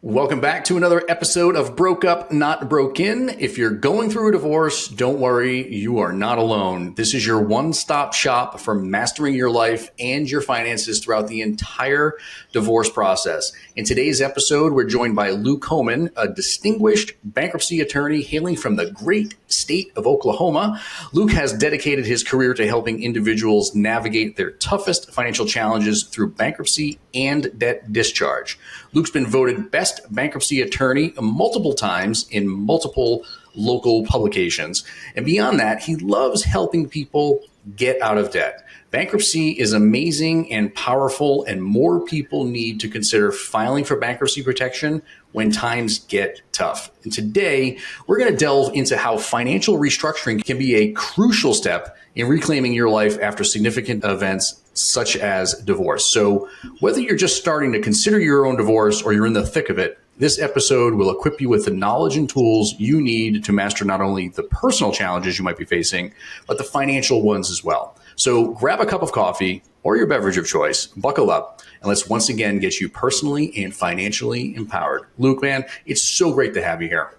Welcome back to another episode of Broke Up, Not Broken. If you're going through a divorce, don't worry, you are not alone. This is your one-stop shop for mastering your life and your finances throughout the entire divorce process. In today's episode, we're joined by Luke Homen, a distinguished bankruptcy attorney hailing from the great state of Oklahoma. Luke has dedicated his career to helping individuals navigate their toughest financial challenges through bankruptcy and debt discharge. Luke's been voted best bankruptcy attorney multiple times in multiple local publications. And beyond that, he loves helping people get out of debt. Bankruptcy is amazing and powerful, and more people need to consider filing for bankruptcy protection when times get tough. And today, we're going to delve into how financial restructuring can be a crucial step in reclaiming your life after significant events such as divorce. So whether you're just starting to consider your own divorce or you're in the thick of it, this episode will equip you with the knowledge and tools you need to master not only the personal challenges you might be facing, but the financial ones as well. So grab a cup of coffee or your beverage of choice, buckle up, and let's once again get you personally and financially empowered. Luke, man, it's so great to have you here.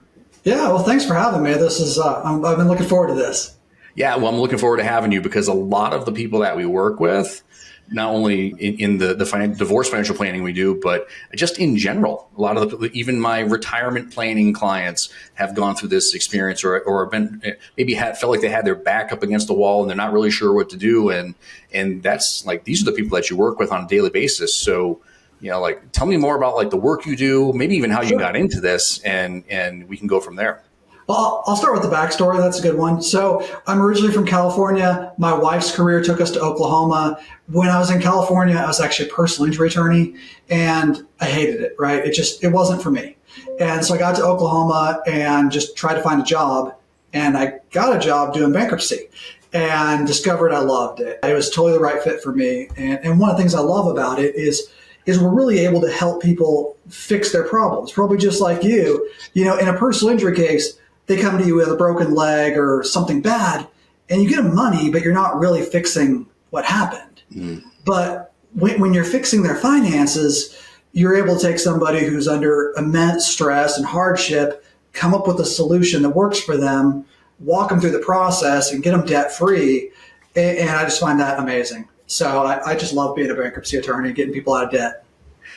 Yeah, well, thanks for having me. This is I've been looking forward to this. Yeah, well, I'm looking forward to having you because a lot of the people that we work with, not only in the divorce financial planning we do, but just in general, a lot of even my retirement planning clients have gone through this experience or been maybe felt like they had their back up against the wall and they're not really sure what to do. And that's like, these are the people that you work with on a daily basis. So, like, tell me more about like the work you do, maybe even how you got into this, and we can go from there. Well, I'll start with the backstory. That's a good one. So I'm originally from California. My wife's career took us to Oklahoma. When I was in California, I was actually a personal injury attorney, and I hated it, right? It wasn't for me. And so I got to Oklahoma and just tried to find a job, and I got a job doing bankruptcy and discovered I loved it. It was totally the right fit for me. And one of the things I love about it is we're really able to help people fix their problems. Probably just like you, in a personal injury case, they come to you with a broken leg or something bad, and you get them money, but you're not really fixing what happened. But when you're fixing their finances, you're able to take somebody who's under immense stress and hardship, come up with a solution that works for them, walk them through the process, and get them debt-free. And I just find that amazing. So I just love being a bankruptcy attorney, getting people out of debt.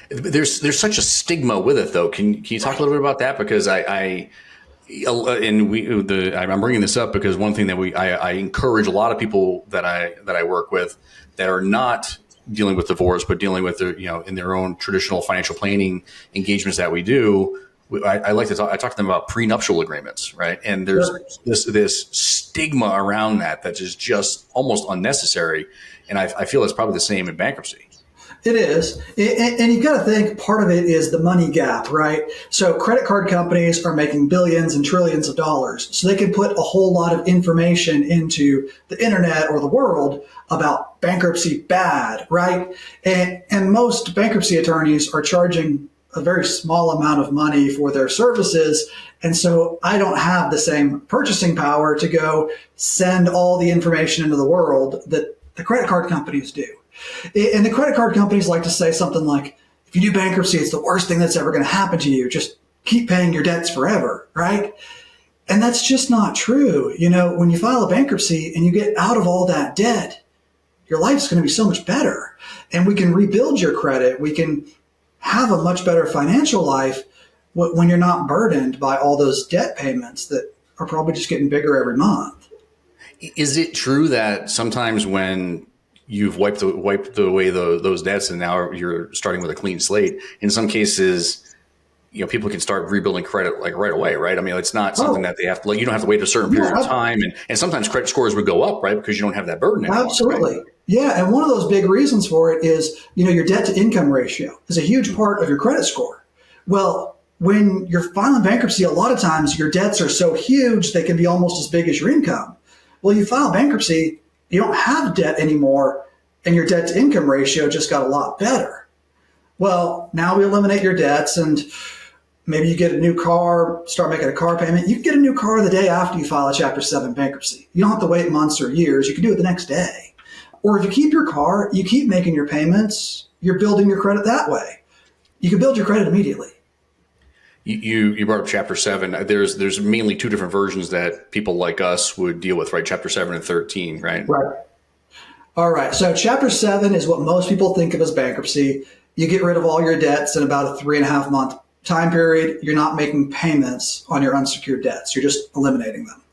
There's such a stigma with it, though. Can you talk a little bit about that? Because I'm bringing this up because one thing that I encourage a lot of people that I work with that are not dealing with divorce, but dealing with their, in their own traditional financial planning engagements that we do. I like to talk. I talk to them about prenuptial agreements, right? And there's this stigma around that is just almost unnecessary. And I feel it's probably the same in bankruptcy. It is. And you've got to think part of it is the money gap, right? So credit card companies are making billions and trillions of dollars. So they can put a whole lot of information into the internet or the world about bankruptcy bad, right? And most bankruptcy attorneys are charging a very small amount of money for their services. And so I don't have the same purchasing power to go send all the information into the world that the credit card companies do. And the credit card companies like to say something like, if you do bankruptcy, it's the worst thing that's ever going to happen to you. Just keep paying your debts forever, right? And that's just not true. When you file a bankruptcy and you get out of all that debt, your life's going to be so much better. And we can rebuild your credit. We can have a much better financial life when you're not burdened by all those debt payments that are probably just getting bigger every month. Is it true that sometimes when you've wiped away those debts and now you're starting with a clean slate, in some cases, people can start rebuilding credit like right away, right? I mean, it's not something that they have to, you don't have to wait a certain period of time. And sometimes credit scores would go up, right? Because you don't have that burden anymore. Absolutely. Right? Yeah. And one of those big reasons for it is, your debt to income ratio is a huge part of your credit score. Well, when you're filing bankruptcy, a lot of times your debts are so huge, they can be almost as big as your income. Well, you file bankruptcy, you don't have debt anymore, and your debt to income ratio just got a lot better. Well, now we eliminate your debts, and maybe you get a new car, start making a car payment. You can get a new car the day after you file a Chapter 7 bankruptcy. You don't have to wait months or years. You can do it the next day. Or if you keep your car, you keep making your payments, you're building your credit that way. You can build your credit immediately. You brought up Chapter 7. There's mainly two different versions that people like us would deal with, right? Chapter 7 and 13, right? Right. All right. So Chapter 7 is what most people think of as bankruptcy. You get rid of all your debts in about a 3.5 month time period. You're not making payments on your unsecured debts. You're just eliminating them.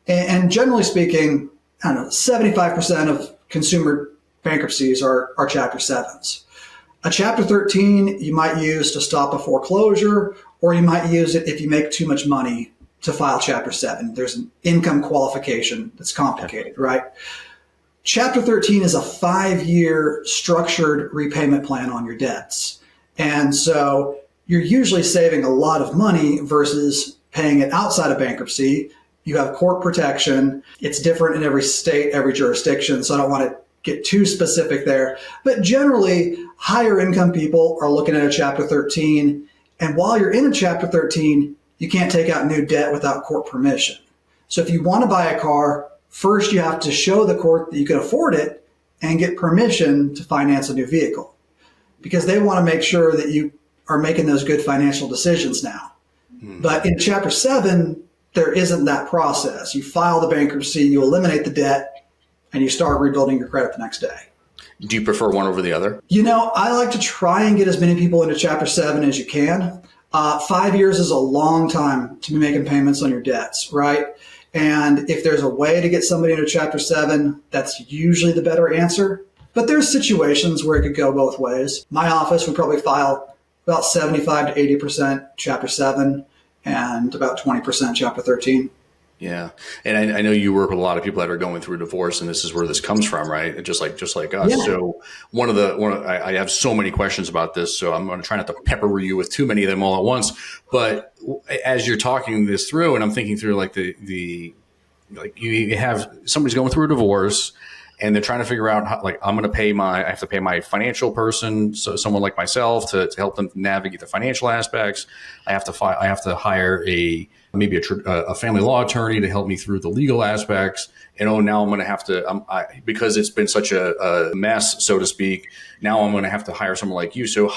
And generally speaking, I don't know, 75% of consumer bankruptcies are Chapter 7s. A Chapter 13 you might use to stop a foreclosure, or you might use it if you make too much money to file Chapter 7. There's an income qualification that's complicated, right? Chapter 13 is a 5-year structured repayment plan on your debts. And so you're usually saving a lot of money versus paying it outside of bankruptcy. You have court protection. It's different in every state, every jurisdiction. So I don't want to get too specific there. But generally, higher income people are looking at a Chapter 13. And while you're in a Chapter 13, you can't take out new debt without court permission. So if you want to buy a car, first you have to show the court that you can afford it and get permission to finance a new vehicle, because they want to make sure that you are making those good financial decisions now. But in Chapter 7, there isn't that process. You file the bankruptcy, you eliminate the debt, and you start rebuilding your credit the next day. Do you prefer one over the other? I like to try and get as many people into Chapter 7 as you can. 5 years is a long time to be making payments on your debts, right? And if there's a way to get somebody into Chapter 7, that's usually the better answer. But there's situations where it could go both ways. My office would probably file about 75 to 80% Chapter 7 and about 20% Chapter 13. Yeah. And I know you work with a lot of people that are going through a divorce, and this is where this comes from, right? Just like us. Yeah. So I have so many questions about this, so I'm going to try not to pepper you with too many of them all at once. But as you're talking this through, and I'm thinking through like you have somebody's going through a divorce, and they're trying to figure out how, like, I have to pay my financial person, so someone like myself to help them navigate the financial aspects. I have to hire maybe a family law attorney to help me through the legal aspects. And now I'm going to have to, because it's been such a mess, so to speak. Now I'm going to have to hire someone like you. So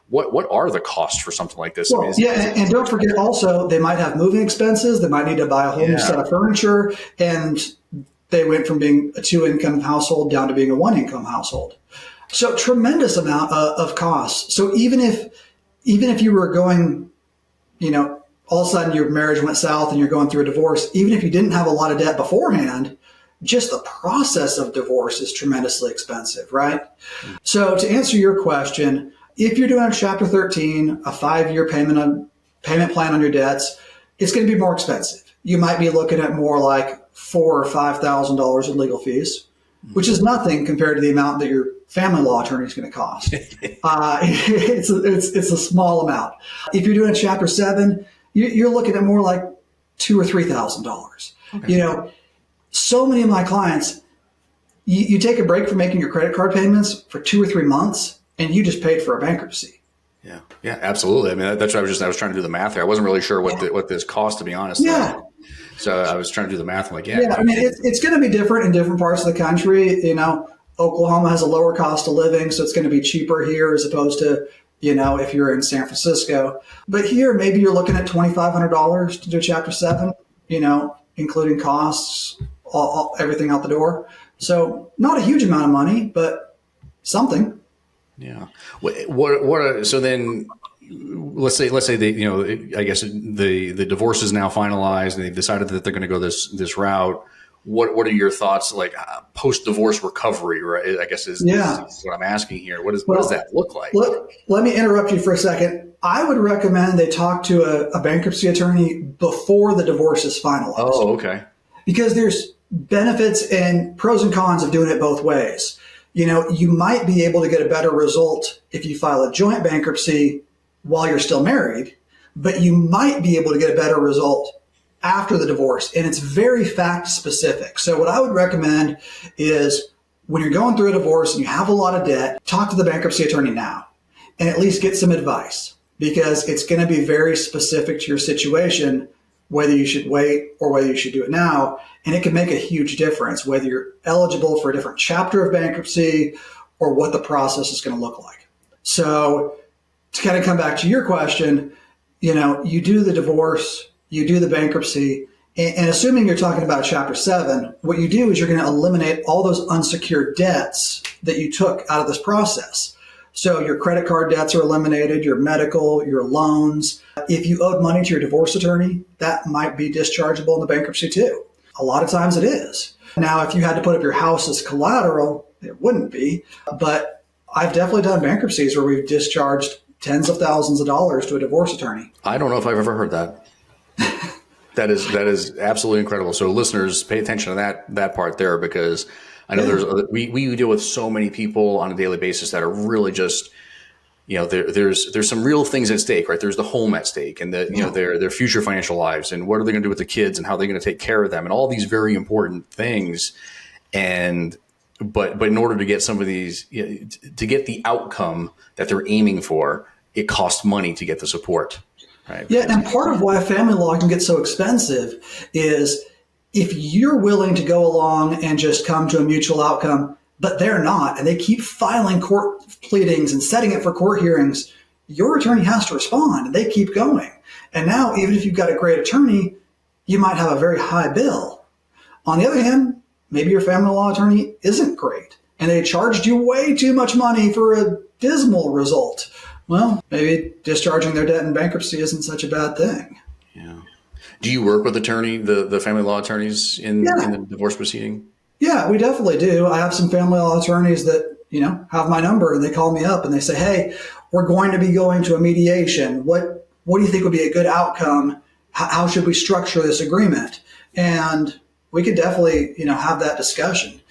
what are the costs for something like this? Well, and don't forget also, they might have moving expenses. They might need to buy a whole new set of furniture, and they went from being a 2-income household down to being a 1-income household. So tremendous amount of costs. So even if you were going, all of a sudden your marriage went south and you're going through a divorce, even if you didn't have a lot of debt beforehand, just the process of divorce is tremendously expensive, right? So to answer your question, if you're doing a Chapter 13, a 5-year payment plan on your debts, it's going to be more expensive. You might be looking at more like $4,000 or $5,000 in legal fees, which is nothing compared to the amount that your family law attorney is going to cost. It's a small amount. If you're doing a Chapter 7, you're looking at more like $2,000 or $3,000. Okay. So many of my clients, you take a break from making your credit card payments for 2 or 3 months, and you just paid for a bankruptcy. Yeah, absolutely. I mean, that's what I was trying to do the math there. I wasn't really sure what this cost, to be honest. Yeah. So I was trying to do the math. I'm like, I mean, it's going to be different in different parts of the country. Oklahoma has a lower cost of living, so it's going to be cheaper here as opposed to, if you're in San Francisco. But here, maybe you're looking at $2,500 to do Chapter 7, including costs, everything out the door. So not a huge amount of money, but something. Yeah. So then let's say they, I guess the divorce is now finalized and they've decided that they're going to go this route. What are your thoughts, like post-divorce recovery, right? I guess is what I'm asking here. What does that look like? Let me interrupt you for a second. I would recommend they talk to a bankruptcy attorney before the divorce is finalized. Oh, okay. Because there's benefits and pros and cons of doing it both ways. You might be able to get a better result if you file a joint bankruptcy while you're still married, but you might be able to get a better result after the divorce, and it's very fact specific. So what I would recommend is when you're going through a divorce and you have a lot of debt, talk to the bankruptcy attorney now and at least get some advice, because it's going to be very specific to your situation, whether you should wait or whether you should do it now. And it can make a huge difference whether you're eligible for a different chapter of bankruptcy or what the process is going to look like. So to kind of come back to your question, you do the divorce, you do the bankruptcy, and assuming you're talking about Chapter 7, what you do is you're going to eliminate all those unsecured debts that you took out of this process. So your credit card debts are eliminated, your medical, your loans. If you owed money to your divorce attorney, that might be dischargeable in the bankruptcy too. A lot of times it is. Now, if you had to put up your house as collateral, it wouldn't be. But I've definitely done bankruptcies where we've discharged tens of thousands of dollars to a divorce attorney. I don't know if I've ever heard that. That is absolutely incredible. So listeners, pay attention to that part there, because I know we deal with so many people on a daily basis that are really just, there's some real things at stake, right? There's the home at stake, and their future financial lives, and what are they going to do with the kids, and how they're going to take care of them, and all these very important things. But in order to get some of these, to get the outcome that they're aiming for, it costs money to get the support. Right. Yeah, and part of why family law can get so expensive is if you're willing to go along and just come to a mutual outcome, but they're not, and they keep filing court pleadings and setting it for court hearings, your attorney has to respond, and they keep going. And now, even if you've got a great attorney, you might have a very high bill. On the other hand, maybe your family law attorney isn't great, and they charged you way too much money for a dismal result. Well, maybe discharging their debt in bankruptcy isn't such a bad thing. Yeah. Do you work with the family law attorneys in the divorce proceeding? Yeah, we definitely do. I have some family law attorneys that, have my number, and they call me up and they say, hey, we're going to be going to a mediation. What do you think would be a good outcome? How should we structure this agreement? And we could definitely, have that discussion.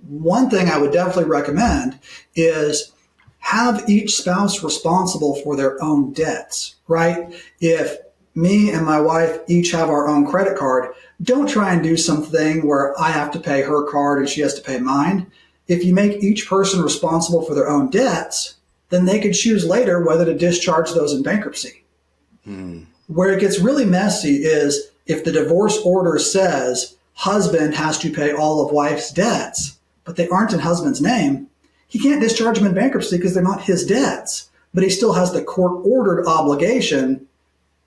One thing I would definitely recommend is have each spouse responsible for their own debts, right? If me and my wife each have our own credit card, don't try and do something where I have to pay her card and she has to pay mine. If you make each person responsible for their own debts, then they could choose later whether to discharge those in bankruptcy. Where it gets really messy is if the divorce order says husband has to pay all of wife's debts, but they aren't in husband's name, he can't discharge them in bankruptcy because they're not his debts, but he still has the court-ordered obligation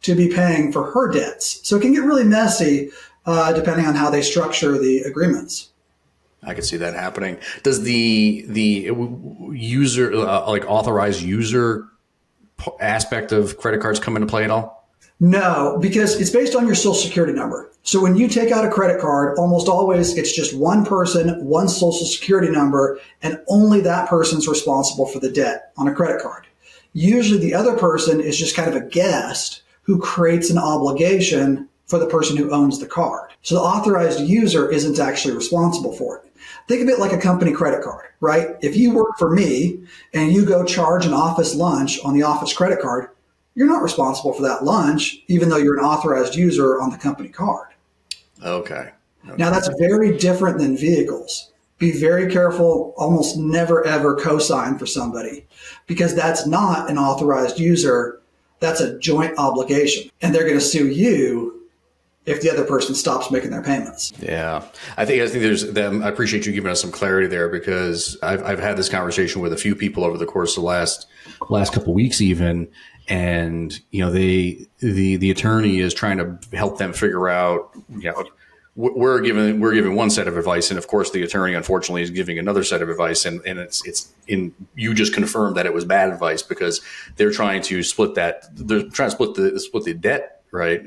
to be paying for her debts. So it can get really messy depending on how they structure the agreements. I could see that happening. Does the user, authorized user aspect of credit cards come into play at all? No, because it's based on your social security number. So when you take out a credit card, almost always it's just one person, one social security number, and only that person's responsible for the debt on a credit card. Usually the other person is just kind of a guest who creates an obligation for the person who owns the card. So the authorized user isn't actually responsible for it. Think of it like a company credit card, right? If you work for me and you go charge an office lunch on the office credit card, you're not responsible for that lunch, even though you're an authorized user on the company card. Okay. Now, that's very different than vehicles. Be very careful, almost never, ever co-sign for somebody, because that's not an authorized user. That's a joint obligation, and they're going to sue you if the other person stops making their payments. Yeah, I think there's them. I appreciate you giving us some clarity there, because I've had this conversation with a few people over the course of the last couple of weeks, even. And, the attorney is trying to help them figure out, we're given one set of advice. And of course, the attorney, unfortunately, is giving another set of advice. And you just confirmed that it was bad advice, because they're trying to split the debt. Right.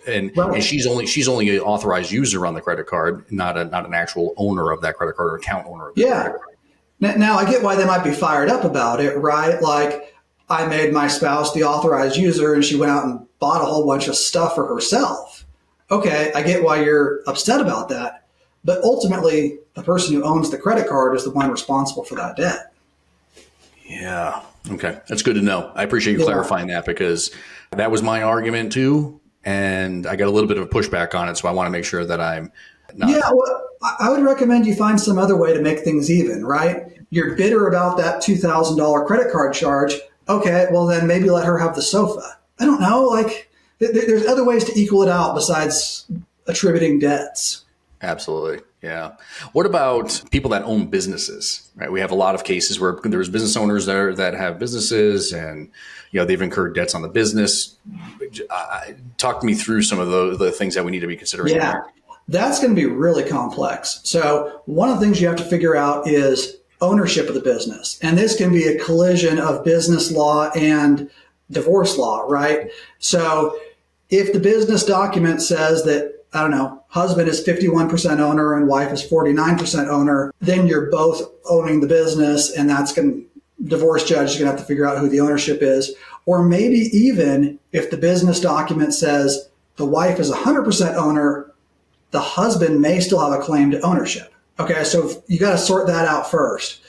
And she's only an authorized user on the credit card, not an actual owner of that credit card or account owner of the credit card. Now I get why they might be fired up about it, right? Like, I made my spouse the authorized user and she went out and bought a whole bunch of stuff for herself. Okay, I get why you're upset about that. But ultimately, the person who owns the credit card is the one responsible for that debt. Yeah. Okay. That's good to know. I appreciate you clarifying that, because that was my argument too. And I got a little bit of a pushback on it. So I want to make sure that I'm not. Yeah, well, I would recommend you find some other way to make things even, right? You're bitter about that $2,000 credit card charge. Okay, well then maybe let her have the sofa. I don't know. Like, there's other ways to equal it out besides attributing debts. Absolutely. Yeah. What about people that own businesses, right? We have a lot of cases where there's business owners there that have businesses and, they've incurred debts on the business. Talk me through some of the things that we need to be considering Yeah, there. that's going to be really complex. So one of the things you have to figure out is ownership of the business. And this can be a collision of business law and divorce law, right? So if the business document says that, I don't know, husband is 51% owner and wife is 49% owner, then you're both owning the business, and divorce judge is going to have to figure out who the ownership is. Or maybe even if the business document says the wife is 100% owner, the husband may still have a claim to ownership. Okay, so you got to sort that out first.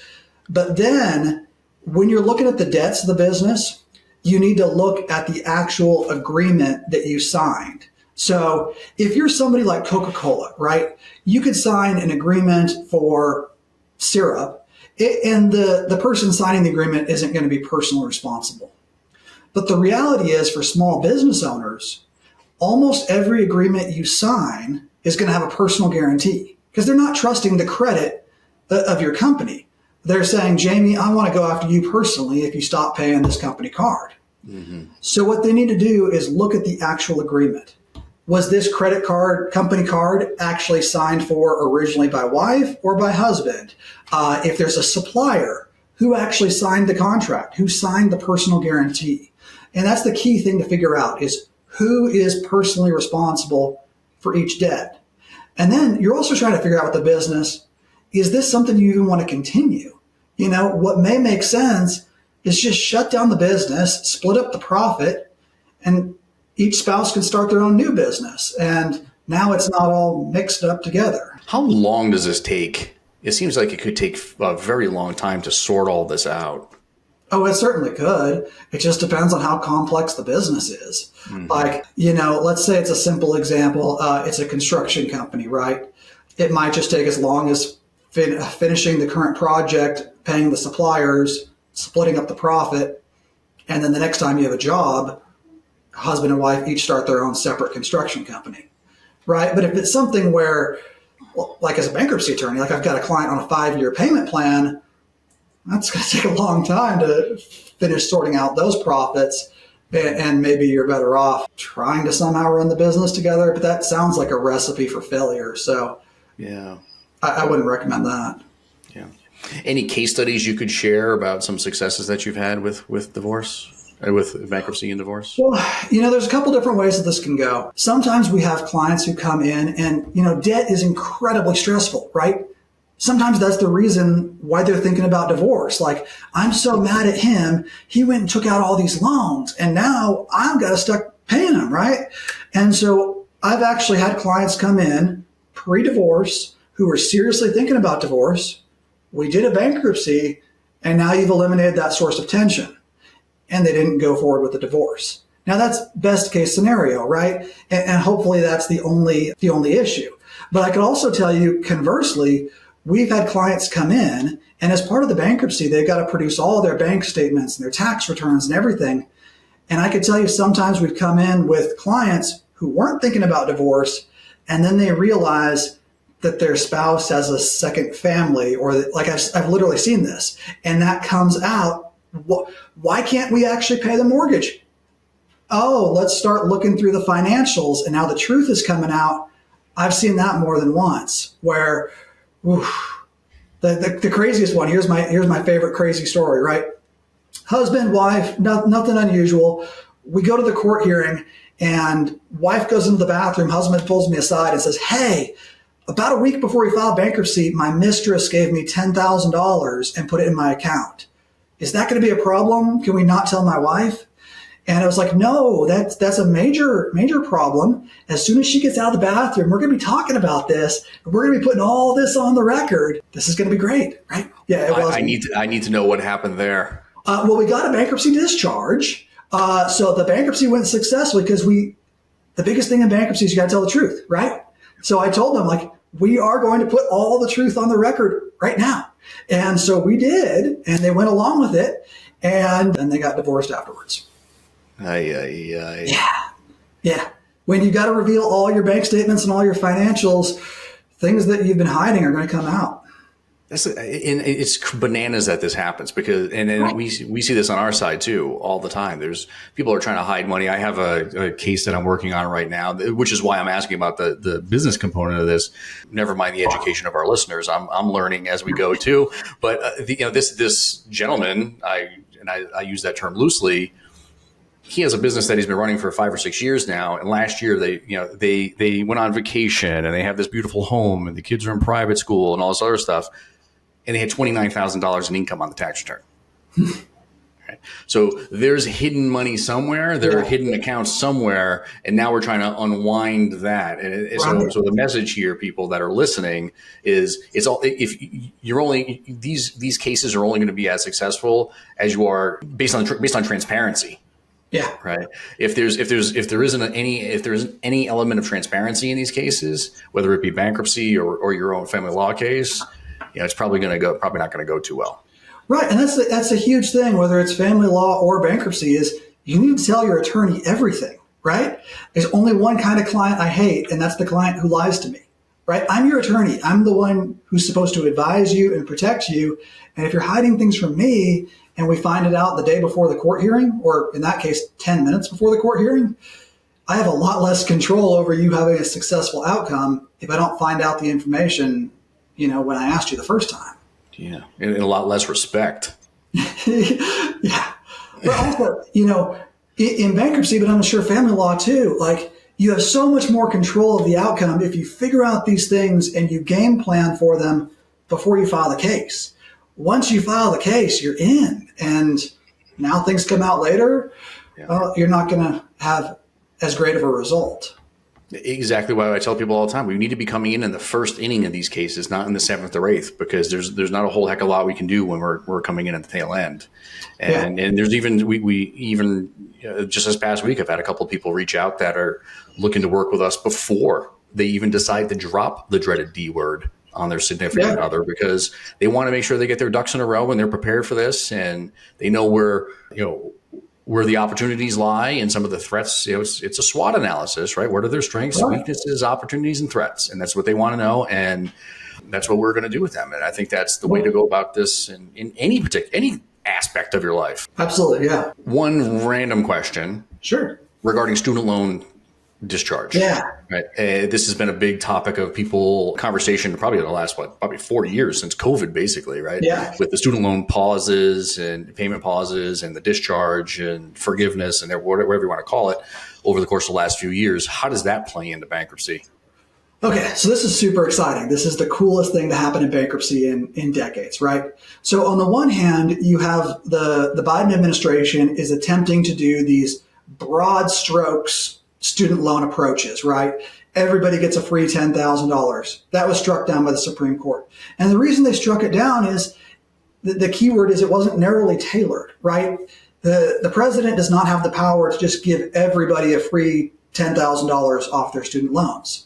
But then when you're looking at the debts of the business, you need to look at the actual agreement that you signed. So if you're somebody like Coca-Cola, right, you could sign an agreement for syrup, and the person signing the agreement isn't going to be personally responsible. But the reality is, for small business owners, almost every agreement you sign is going to have a personal guarantee because they're not trusting the credit of your company. They're saying, Jamie, I want to go after you personally if you stop paying this company card. Mm-hmm. So what they need to do is look at the actual agreement. Was this credit card, company card, actually signed for originally by wife or by husband? If there's a supplier, who actually signed the contract? Who signed the personal guarantee? And that's the key thing to figure out, is who is personally responsible for each debt. And then you're also trying to figure out with the business, is this something you even want to continue? What may make sense is just shut down the business, split up the profit, and each spouse can start their own new business. And now it's not all mixed up together. How long does this take? It seems like it could take a very long time to sort all this out. Oh, it certainly could. It just depends on how complex the business is. Mm-hmm. Like, let's say it's a simple example. It's a construction company, right? It might just take as long as finishing the current project, paying the suppliers, splitting up the profit. And then the next time you have a job, husband and wife each start their own separate construction company, right? But if it's something where, like as a bankruptcy attorney, like I've got a client on a 5-year payment plan, that's going to take a long time to finish sorting out those profits. And maybe you're better off trying to somehow run the business together. But that sounds like a recipe for failure. So yeah, I wouldn't recommend that. Yeah. Any case studies you could share about some successes that you've had with divorce? With bankruptcy and divorce? Well, there's a couple different ways that this can go. Sometimes we have clients who come in and, debt is incredibly stressful, right? Sometimes that's the reason why they're thinking about divorce. Like, I'm so mad at him. He went and took out all these loans and now I've got to stuck paying him, right? And so I've actually had clients come in pre-divorce who were seriously thinking about divorce. We did a bankruptcy and now you've eliminated that source of tension. And they didn't go forward with the divorce. Now that's best case scenario, right? And hopefully that's the only issue. But I could also tell you, conversely, we've had clients come in and as part of the bankruptcy, they've got to produce all their bank statements and their tax returns and everything. And I could tell you sometimes we've come in with clients who weren't thinking about divorce and then they realize that their spouse has a second family, or like I've literally seen this, and that comes out. Why can't we actually pay the mortgage? Oh, let's start looking through the financials. And now the truth is coming out. I've seen that more than once where the craziest one. Here's my favorite crazy story, right? Husband, wife, nothing unusual. We go to the court hearing and wife goes into the bathroom. Husband pulls me aside and says, hey, about a week before we filed bankruptcy, my mistress gave me $10,000 and put it in my account. Is that going to be a problem? Can we not tell my wife? And I was like, no, that's a major, major problem. As soon as she gets out of the bathroom, we're going to be talking about this. And we're going to be putting all this on the record. This is going to be great, right? Yeah, it was. I need to know what happened there. Well, we got a bankruptcy discharge. So the bankruptcy went successfully because the biggest thing in bankruptcy is you got to tell the truth, right? So I told them, like, we are going to put all the truth on the record right now. And so we did, and they went along with it, and then they got divorced afterwards. Yeah. When you got to reveal all your bank statements and all your financials, things that you've been hiding are going to come out. It's bananas that this happens because, and we see this on our side too all the time. There's people are trying to hide money. I have a case that I'm working on right now, which is why I'm asking about the business component of this. Never mind the education of our listeners. I'm learning as we go too. But this gentleman, I use that term loosely. He has a business that he's been running for 5 or 6 years now. And last year they went on vacation and they have this beautiful home and the kids are in private school and all this other stuff. And they had $29,000 in income on the tax return. Right? So there's hidden money somewhere. There are hidden accounts somewhere. And now we're trying to unwind that. And so the message here, people that are listening, is it's all, if you're only, these cases are only going to be as successful as you are based on transparency. Yeah. Right. If there isn't any element of transparency in these cases, whether it be bankruptcy or your own family law case, it's probably not going to go too well. Right. And that's a huge thing, whether it's family law or bankruptcy, is you need to tell your attorney everything, right? There's only one kind of client I hate, and that's the client who lies to me, right? I'm your attorney. I'm the one who's supposed to advise you and protect you. And if you're hiding things from me and we find it out the day before the court hearing, or in that case, 10 minutes before the court hearing, I have a lot less control over you having a successful outcome if I don't find out the information, when I asked you the first time. Yeah. And a lot less respect. Yeah. But also, in bankruptcy, but I'm sure family law too, like you have so much more control of the outcome if you figure out these things and you game plan for them before you file the case. Once you file the case, you're in. And now things come out later, you're not going to have as great of a result. Exactly why I tell people all the time, we need to be coming in the first inning of these cases, not in the 7th or 8th, because there's not a whole heck of a lot we can do when we're coming in at the tail end. And there's even, we even just this past week, I've had a couple of people reach out that are looking to work with us before they even decide to drop the dreaded D word on their significant other, because they want to make sure they get their ducks in a row and they're prepared for this and they know where the opportunities lie and some of the threats. It's a SWOT analysis, right? What are their strengths, weaknesses, opportunities, and threats? And that's what they want to know. And that's what we're going to do with them. And I think that's the way to go about this in any aspect of your life. Absolutely. Yeah. One random question. Sure. Regarding student loan discharge. Yeah. Right. This has been a big topic of conversation probably in the last, probably 4 years since COVID, basically, right? Yeah. With the student loan pauses and payment pauses and the discharge and forgiveness and whatever you want to call it over the course of the last few years. How does that play into bankruptcy? Okay, so this is super exciting. This is the coolest thing to happen in bankruptcy in decades, right? So on the one hand, you have the Biden administration is attempting to do these broad strokes student loan approaches, right? Everybody gets a free $10,000. That was struck down by the Supreme Court. And the reason they struck it down is the key word is it wasn't narrowly tailored, right? The president does not have the power to just give everybody a free $10,000 off their student loans.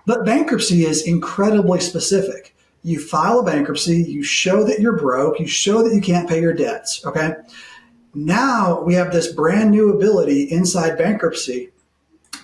But bankruptcy is incredibly specific. You file a bankruptcy, you show that you're broke, you show that you can't pay your debts, okay? Now we have this brand new ability inside bankruptcy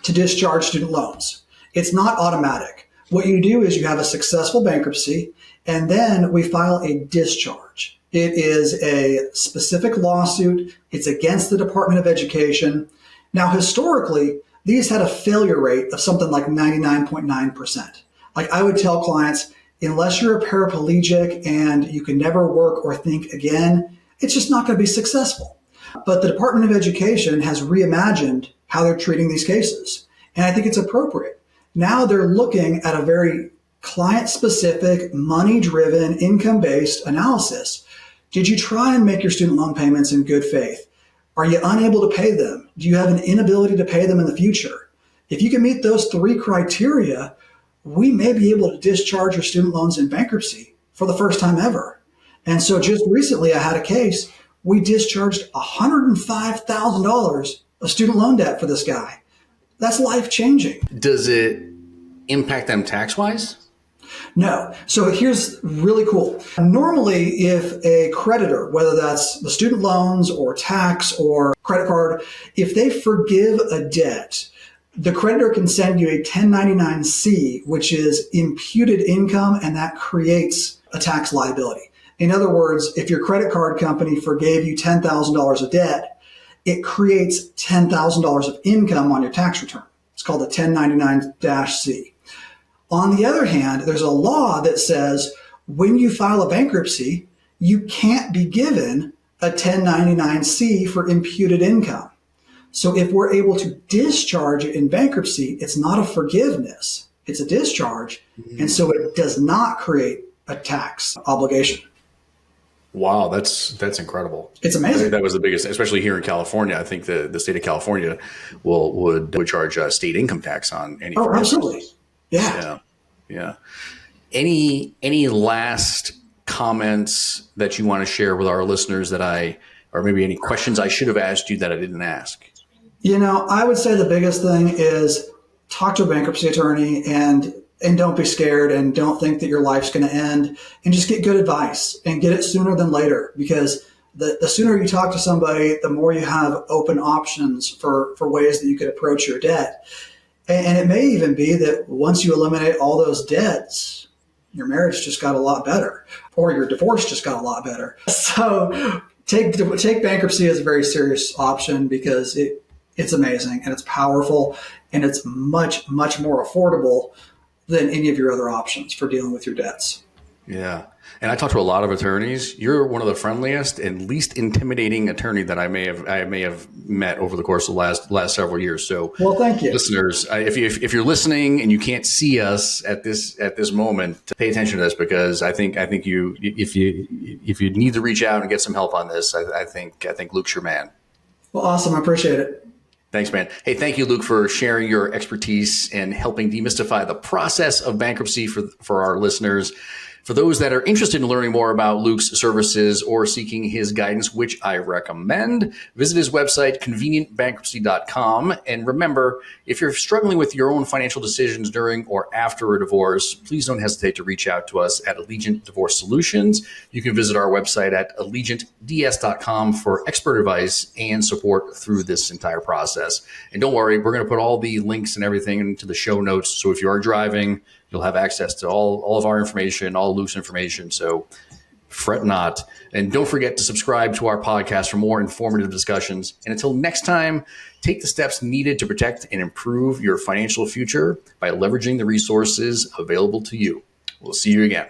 to discharge student loans. It's not automatic. What you do is you have a successful bankruptcy, and then we file a discharge. It is a specific lawsuit. It's against the Department of Education. Now, historically, these had a failure rate of something like 99.9%. Like I would tell clients, unless you're a paraplegic and you can never work or think again, it's just not going to be successful. But the Department of Education has reimagined how they're treating these cases. And I think it's appropriate. Now they're looking at a very client-specific, money-driven, income-based analysis. Did you try and make your student loan payments in good faith? Are you unable to pay them? Do you have an inability to pay them in the future? If you can meet those 3 criteria, we may be able to discharge your student loans in bankruptcy for the first time ever. And so just recently I had a case, we discharged $105,000 of student loan debt for this guy. That's life-changing. Does it impact them tax-wise? No. So here's really cool. Normally, if a creditor, whether that's the student loans or tax or credit card, if they forgive a debt, the creditor can send you a 1099-C, which is imputed income, and that creates a tax liability. In other words, if your credit card company forgave you $10,000 of debt, it creates $10,000 of income on your tax return. It's called a 1099-C. On the other hand, there's a law that says when you file a bankruptcy, you can't be given a 1099-C for imputed income. So if we're able to discharge it in bankruptcy, it's not a forgiveness, it's a discharge. And so it does not create a tax obligation. Wow, that's incredible. It's amazing. That was the biggest, especially here in California. I think the state of California would charge state income tax on any. Oh, absolutely. Yeah. Any last comments that you want to share with our listeners or maybe any questions I should have asked you that I didn't ask? I would say the biggest thing is talk to a bankruptcy attorney and don't be scared and don't think that your life's going to end, and just get good advice and get it sooner than later, because the sooner you talk to somebody, the more you have open options for ways that you could approach your debt. And it may even be that once you eliminate all those debts, your marriage just got a lot better, or your divorce just got a lot better. So take bankruptcy as a very serious option, because it's amazing and it's powerful and it's much, much more affordable than any of your other options for dealing with your debts. Yeah. And I talk to a lot of attorneys. You're one of the friendliest and least intimidating attorney that I may have met over the course of the last several years. So, well, thank you, listeners. If you're listening and you can't see us at this moment, pay attention to this, because I think you if you need to reach out and get some help on this, I think Luke's your man. Well, awesome. I appreciate it. Thanks, man. Hey, thank you, Luke, for sharing your expertise and helping demystify the process of bankruptcy for our listeners. For those that are interested in learning more about Luke's services or seeking his guidance, which I recommend, visit his website, convenientbankruptcy.com. And remember, if you're struggling with your own financial decisions during or after a divorce, please don't hesitate to reach out to us at Allegiant Divorce Solutions. You can visit our website at allegiantds.com for expert advice and support through this entire process. And don't worry, we're going to put all the links and everything into the show notes. So if you are driving, you'll have access to all of our information, all Luke's information. So fret not. And don't forget to subscribe to our podcast for more informative discussions. And until next time, take the steps needed to protect and improve your financial future by leveraging the resources available to you. We'll see you again.